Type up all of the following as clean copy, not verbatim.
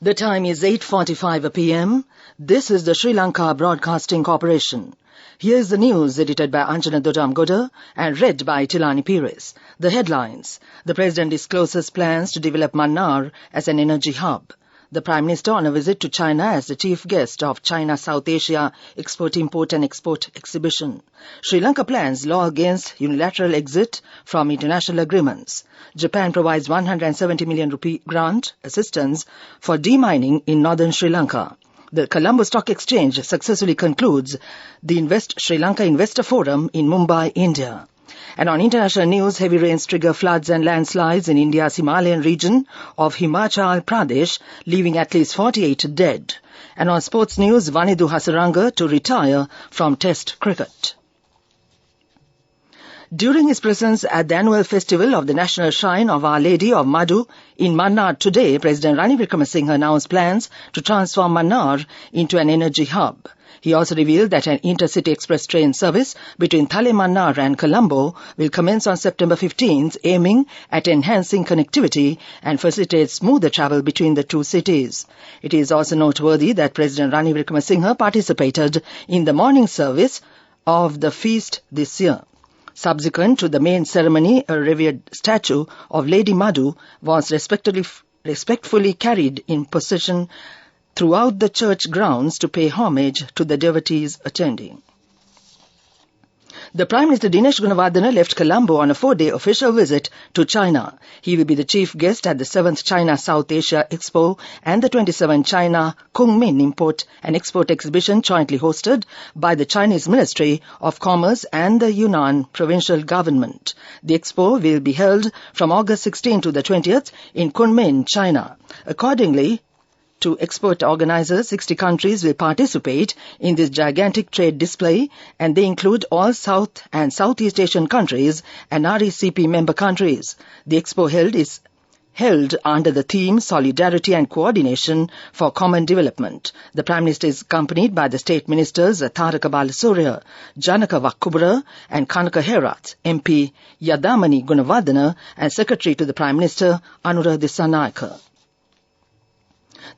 The time is 8:45 p.m. This is the Sri Lanka Broadcasting Corporation. Here is the news edited by Anjana Dodamgoda and read by Tilani Pires. The headlines. The President discloses plans to develop Mannar as an energy hub. The Prime Minister on a visit to China as the chief guest of China South Asia Export-Import and Export Exhibition. Sri Lanka plans law against unilateral exit from international agreements. Japan provides 170 million rupee grant assistance for demining in northern Sri Lanka. The Colombo Stock Exchange successfully concludes the Invest Sri Lanka Investor Forum in Mumbai, India. And on international news, heavy rains trigger floods and landslides in India's Himalayan region of Himachal Pradesh, leaving at least 48 dead. And on sports news, Vanidu Hasaranga to retire from Test cricket. During his presence at the annual festival of the National Shrine of Our Lady of Madhu in Mannar today, President Ranil Wickremesinghe announced plans to transform Mannar into an energy hub. He also revealed that an intercity express train service between Thale Mannar and Colombo will commence on September 15th, aiming at enhancing connectivity and facilitate smoother travel between the two cities. It is also noteworthy that President Ranil Wickremesinghe participated in the morning service of the feast this year. Subsequent to the main ceremony, a revered statue of Lady Madhu was respectfully carried in procession throughout the church grounds to pay homage to the devotees attending. The Prime Minister Dinesh Gunawardena left Colombo on a 4-day official visit to China. He will be the chief guest at the 7th China South Asia Expo and the 27th China Kunming Import and Export Exhibition jointly hosted by the Chinese Ministry of Commerce and the Yunnan Provincial Government. The expo will be held from August 16 to the 20th in Kunming, China. Accordingly, to export organizers, 60 countries will participate in this gigantic trade display, and they include all South and Southeast Asian countries and RCEP member countries. The expo is held under the theme Solidarity and Coordination for Common Development. The Prime Minister is accompanied by the State Ministers Tharaka Balasurya, Janaka Wakkubara and Kanaka Herath, MP Yadamani Gunawardena and Secretary to the Prime Minister Anura Dissanayake.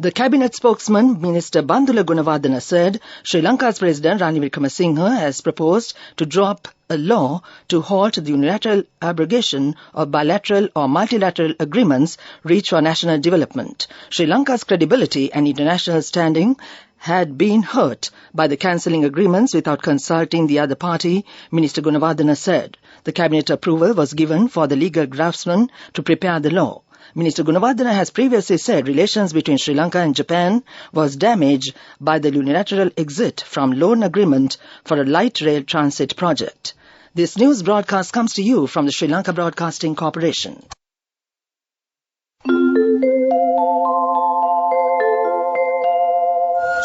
The Cabinet spokesman, Minister Bandula Gunawardena, said Sri Lanka's President Ranil Wickremesinghe has proposed to draw up a law to halt the unilateral abrogation of bilateral or multilateral agreements reached for national development. Sri Lanka's credibility and international standing had been hurt by the cancelling agreements without consulting the other party, Minister Gunawardena said. The Cabinet approval was given for the legal draftsman to prepare the law. Minister Gunawardena has previously said relations between Sri Lanka and Japan was damaged by the unilateral exit from loan agreement for a light rail transit project. This news broadcast comes to you from the Sri Lanka Broadcasting Corporation.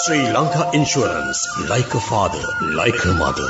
Sri Lanka Insurance, like a father, like a mother.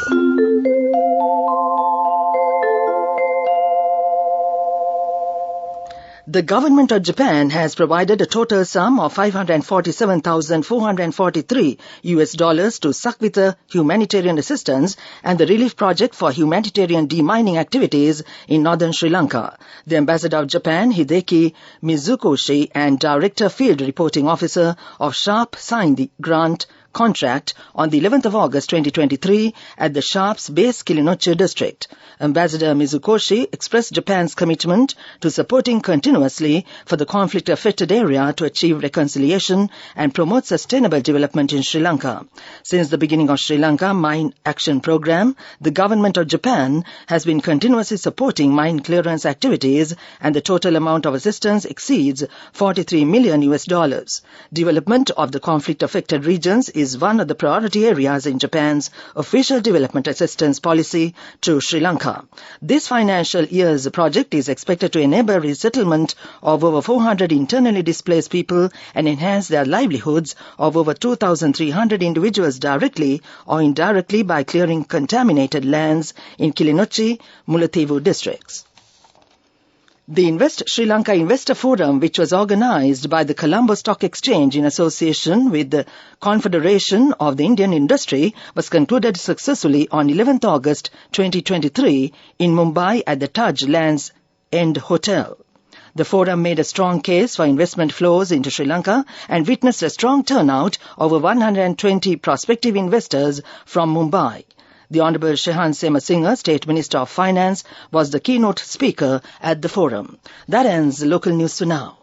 The government of Japan has provided a total sum of $547,443 to Sakwita Humanitarian Assistance and the Relief Project for Humanitarian Demining Activities in northern Sri Lanka. The Ambassador of Japan, Hideki Mizukoshi, and Director Field Reporting Officer of SHARP signed the grant contract on the 11th of August 2023 at the SHARP's base Kilinochchi district. Ambassador Mizukoshi expressed Japan's commitment to supporting continuously for the conflict-affected area to achieve reconciliation and promote sustainable development in Sri Lanka. Since the beginning of Sri Lanka Mine Action Program, the government of Japan has been continuously supporting mine clearance activities, and the total amount of assistance exceeds $43 million. Development of the conflict-affected regions is one of the priority areas in Japan's official development assistance policy to Sri Lanka. This financial year's project is expected to enable resettlement of over 400 internally displaced people and enhance their livelihoods of over 2,300 individuals directly or indirectly by clearing contaminated lands in Kilinochchi, Mullaitivu districts. The Invest Sri Lanka Investor Forum, which was organized by the Colombo Stock Exchange in association with the Confederation of the Indian Industry, was concluded successfully on 11th August 2023 in Mumbai at the Taj Lands End Hotel. The forum made a strong case for investment flows into Sri Lanka and witnessed a strong turnout of over 120 prospective investors from Mumbai. The Honourable Shehan Semasinga, State Minister of Finance, was the keynote speaker at the forum. That ends local news for now.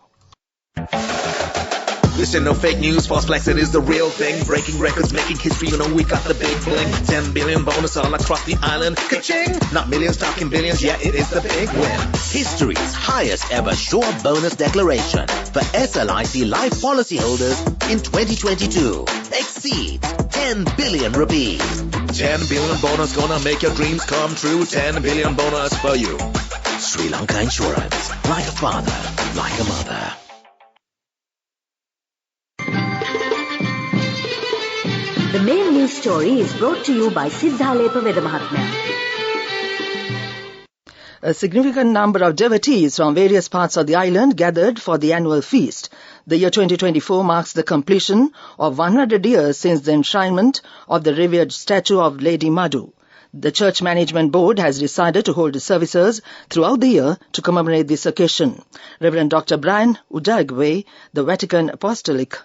Listen, no fake news, false flags, it is the real thing. Breaking records, making history, you know we got the big bling. 10 billion bonus all across the island. Ka-ching! Not millions, talking billions, yeah, it is the big win. History's highest ever sure bonus declaration for SLIC life policyholders in 2022 exceeds 10 billion rupees. 10 billion bonus gonna make your dreams come true. 10 billion bonus for you. Sri Lanka Insurance, like a father, like a mother. The main news story is brought to you by Siddhalepa Vedamahatmya. A significant number of devotees from various parts of the island gathered for the annual feast. The year 2024 marks the completion of 100 years since the enshrinement of the revered statue of Lady Madhu. The Church Management Board has decided to hold services throughout the year to commemorate this occasion. Reverend Dr. Brian Udagwe, the Vatican Apostolic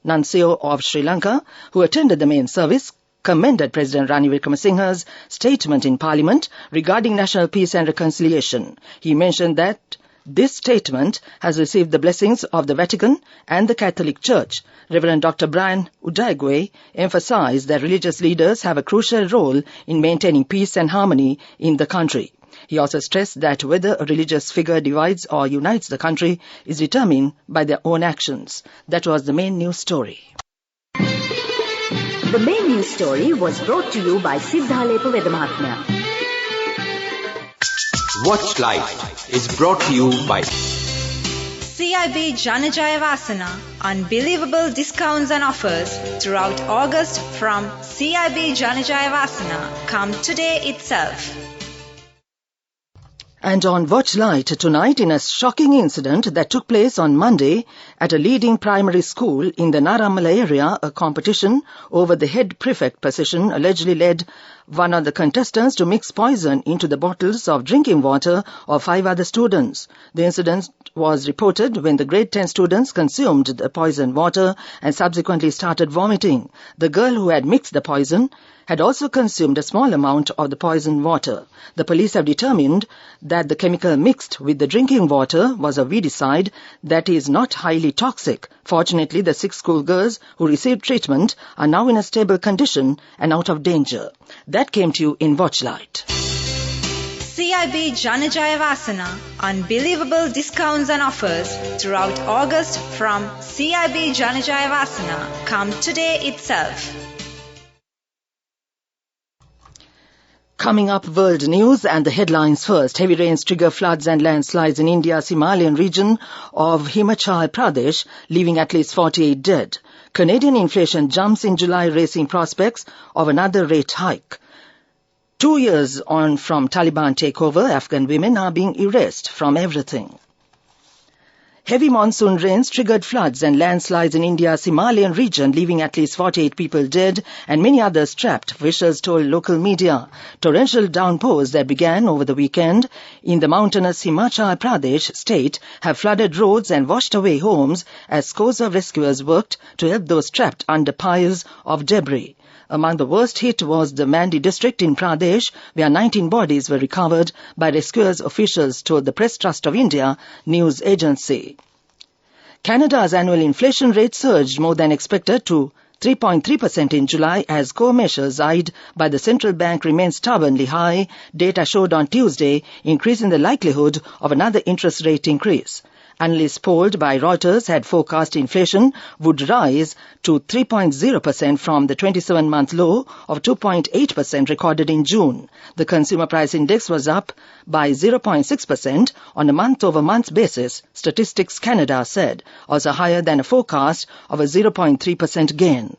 Nuncio of Sri Lanka, who attended the main service, commended President Ranil Wickremesinghe's statement in Parliament regarding national peace and reconciliation. He mentioned that this statement has received the blessings of the Vatican and the Catholic Church. Reverend Dr. Brian Udagwe emphasized that religious leaders have a crucial role in maintaining peace and harmony in the country. He also stressed that whether a religious figure divides or unites the country is determined by their own actions. That was the main news story. The main news story was brought to you by Siddhalepa Vedamahatmya. Watch Live is brought to you by CIB Janajaya Vasana. Unbelievable discounts and offers throughout August from CIB Janajaya Vasana. Come today itself. And on Watch Light tonight, in a shocking incident that took place on Monday at a leading primary school in the Naramala area, a competition over the head prefect position allegedly led one of the contestants to mix poison into the bottles of drinking water of 5 other students. The incident was reported when the grade 10 students consumed the poisoned water and subsequently started vomiting. The girl who had mixed the poison had also consumed a small amount of the poisoned water. The police have determined that the chemical mixed with the drinking water was a weedicide that is not highly toxic. Fortunately, the 6 schoolgirls who received treatment are now in a stable condition and out of danger. That came to you in Watchlight. CIB Janajaya Vasana. Unbelievable discounts and offers throughout August from CIB Janajaya Vasana. Come today itself. Coming up, world news and the headlines first. Heavy rains trigger floods and landslides in India's Himalayan region of Himachal Pradesh, leaving at least 48 dead. Canadian inflation jumps in July, raising prospects of another rate hike. 2 years on from Taliban takeover, Afghan women are being erased from everything. Heavy monsoon rains triggered floods and landslides in India's Himalayan region, leaving at least 48 people dead and many others trapped, officials told local media. Torrential downpours that began over the weekend in the mountainous Himachal Pradesh state have flooded roads and washed away homes as scores of rescuers worked to help those trapped under piles of debris. Among the worst hit was the Mandi district in Pradesh, where 19 bodies were recovered by rescuers, officials told the Press Trust of India news agency. Canada's annual inflation rate surged more than expected to 3.3% in July as core measures eyed by the central bank remained stubbornly high, data showed on Tuesday, increasing the likelihood of another interest rate increase. Analysts polled by Reuters had forecast inflation would rise to 3.0% from the 27-month low of 2.8% recorded in June. The consumer price index was up by 0.6% on a month-over-month basis, Statistics Canada said, also higher than a forecast of a 0.3% gain.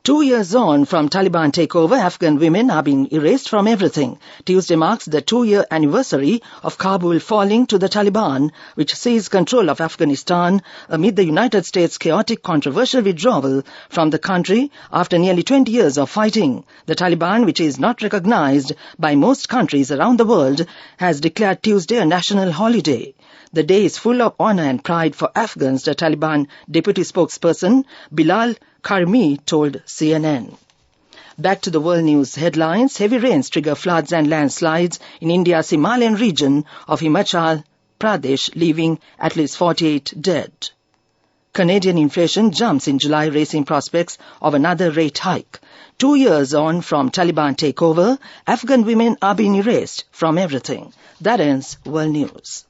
2 years on from Taliban takeover, Afghan women are being erased from everything. Tuesday marks the 2-year anniversary of Kabul falling to the Taliban, which seized control of Afghanistan amid the United States' chaotic, controversial withdrawal from the country after nearly 20 years of fighting. The Taliban, which is not recognized by most countries around the world, has declared Tuesday a national holiday. The day is full of honor and pride for Afghans, the Taliban deputy spokesperson Bilal Karmi told CNN. Back to the world news headlines. Heavy rains trigger floods and landslides in India's Himalayan region of Himachal Pradesh, leaving at least 48 dead. Canadian inflation jumps in July, raising prospects of another rate hike. 2 years on from Taliban takeover, Afghan women are being erased from everything. That ends world news.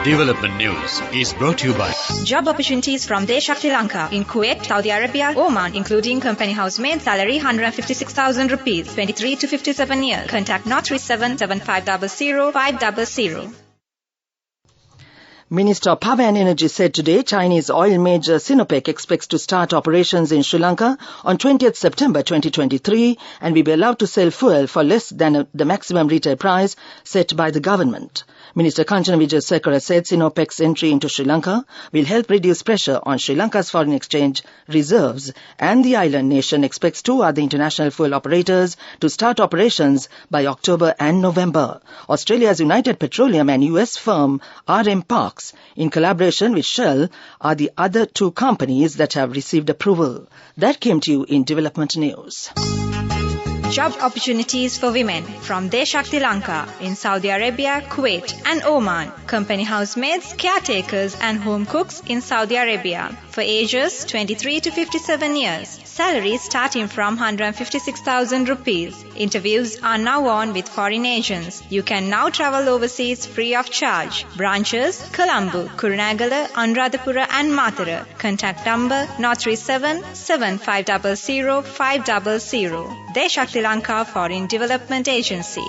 Development News is brought to you by Job opportunities from Deshak, Sri Lanka in Kuwait, Saudi Arabia, Oman, including company housemaid, salary 156,000 rupees, 23 to 57 years. Contact 037 7500 500. Minister of Power and Energy said today Chinese oil major Sinopec expects to start operations in Sri Lanka on 20th September 2023 and will be allowed to sell fuel for less than the maximum retail price set by the government. Minister Kanchana Wijesekara said Sinopec's entry into Sri Lanka will help reduce pressure on Sri Lanka's foreign exchange reserves, and the island nation expects 2 other international fuel operators to start operations by October and November. Australia's United Petroleum and US firm RM Parks, in collaboration with Shell, are the other 2 companies that have received approval. That came to you in Development News. Job opportunities for women from Deshak, Sri Lanka in Saudi Arabia, Kuwait and Oman. Company housemaids, caretakers and home cooks in Saudi Arabia for ages 23 to 57 years. Salaries starting from 156,000 rupees. Interviews are now on with foreign agents. You can now travel overseas free of charge. Branches: Colombo, Kurunegala, Anuradhapura and Matara. Contact number 037 7500 500. Deshak, Sri Lanka Foreign Development Agency.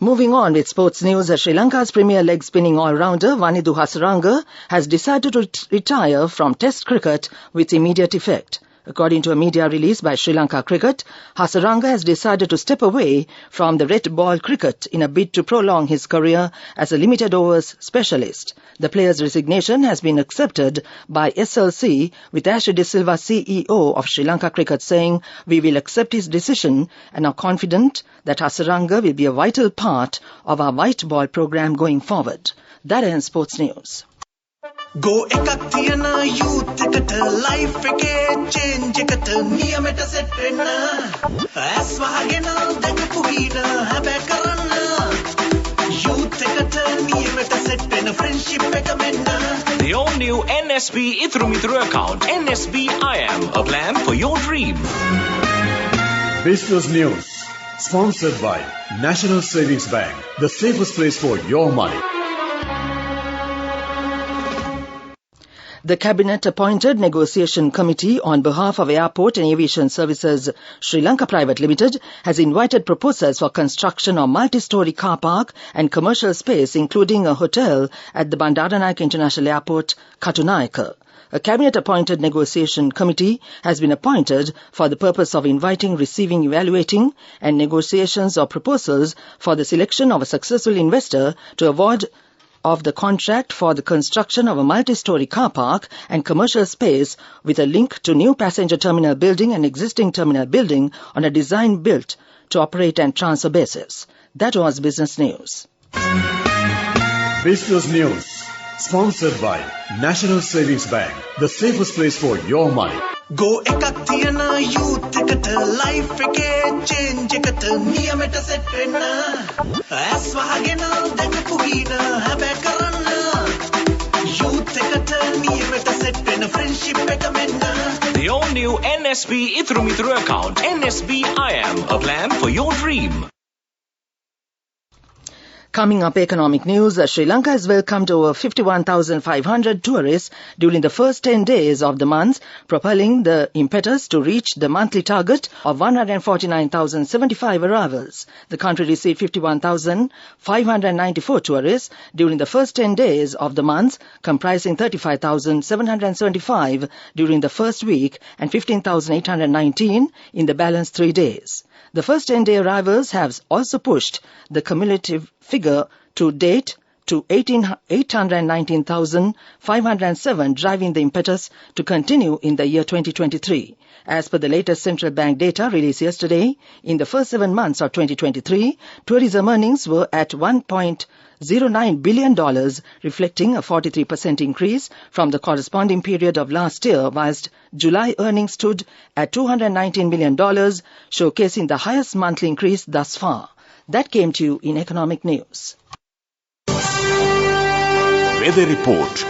Moving on with sports news, Sri Lanka's premier leg spinning all-rounder Vanidu Hasaranga has decided to retire from Test cricket with immediate effect. According to a media release by Sri Lanka Cricket, Hasaranga has decided to step away from the red ball cricket in a bid to prolong his career as a limited overs specialist. The player's resignation has been accepted by SLC, with Ashley De Silva, CEO of Sri Lanka Cricket, saying, "We will accept his decision and are confident that Hasaranga will be a vital part of our white ball program going forward." That ends sports news. Go ekak thiyana youth eකට life එකේ change එකට නියමෙට set වෙන්න ඇස් වහගෙන දැකපු හීන හැබැ කරන්න youth එකට නියමෙට set වෙන friendship එක මෙන්න. The all new NSB Ithru account, NSB IM, a plan for your dream. Business News, sponsored by National Savings Bank, the safest place for your money. The Cabinet-appointed negotiation committee on behalf of Airport and Aviation Services Sri Lanka Private Limited has invited proposals for construction of multi-storey car park and commercial space, including a hotel at the Bandaranaike International Airport, Katunayake. A Cabinet-appointed negotiation committee has been appointed for the purpose of inviting, receiving, evaluating and negotiations of proposals for the selection of a successful investor to award of the contract for the construction of a multi-storey car park and commercial space with a link to new passenger terminal building and existing terminal building on a design built to operate and transfer basis. That was Business News. Business News, sponsored by National Savings Bank, the safest place for your money. Go ekak thiyana youth එකට life එකේ change එකට නියමෙට set වෙන්න ඇස් වහගෙන දැකපු හීන හැබැ කරන්න youth එකට නියමෙට set වෙන friendship එක මෙන්න. The all new NSB Ithru account, NSB IM, a plan for your dream. Coming up, economic news. Sri Lanka has welcomed over 51,500 tourists during the first 10 days of the month, propelling the impetus to reach the monthly target of 149,075 arrivals. The country received 51,594 tourists during the first 10 days of the month, comprising 35,775 during the first week and 15,819 in the balance 3 days. The first 10-day arrivals have also pushed the cumulative figure to date to 819,507, driving the impetus to continue in the year 2023. As per the latest central bank data released yesterday, in the first 7 months of 2023, tourism earnings were at $1.09 billion, reflecting a 43% increase from the corresponding period of last year, whilst July earnings stood at $219 million, showcasing the highest monthly increase thus far. That came to you in economic news. Weather report.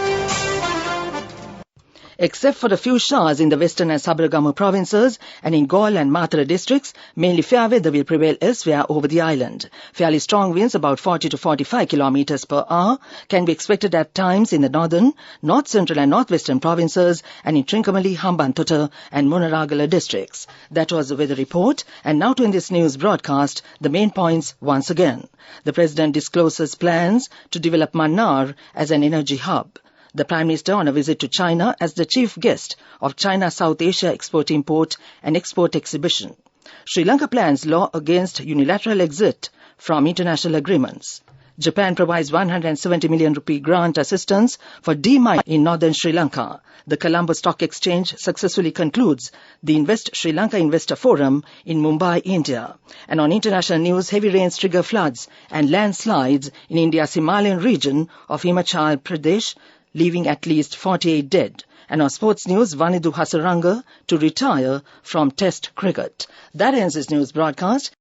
Except for a few showers in the western and Sabaragamu provinces and in Galle and Matara districts, mainly fair weather will prevail elsewhere over the island. Fairly strong winds, about 40 to 45 kilometers per hour, can be expected at times in the northern, north central and northwestern provinces and in Trincomalee, Hambantota and Munaragala districts. That was the weather report, and now to in this news broadcast, the main points once again. The President discloses plans to develop Mannar as an energy hub. The Prime Minister on a visit to China as the chief guest of China South Asia Export-Import and Export Exhibition. Sri Lanka plans law against unilateral exit from international agreements. Japan provides 170 million rupee grant assistance for demining in northern Sri Lanka. The Colombo Stock Exchange successfully concludes the Invest Sri Lanka Investor Forum in Mumbai, India. And on international news, heavy rains trigger floods and landslides in India's Himalayan region of Himachal Pradesh, leaving at least 48 dead. And on sports news, Vanidu Hasaranga to retire from Test cricket. That ends this news broadcast.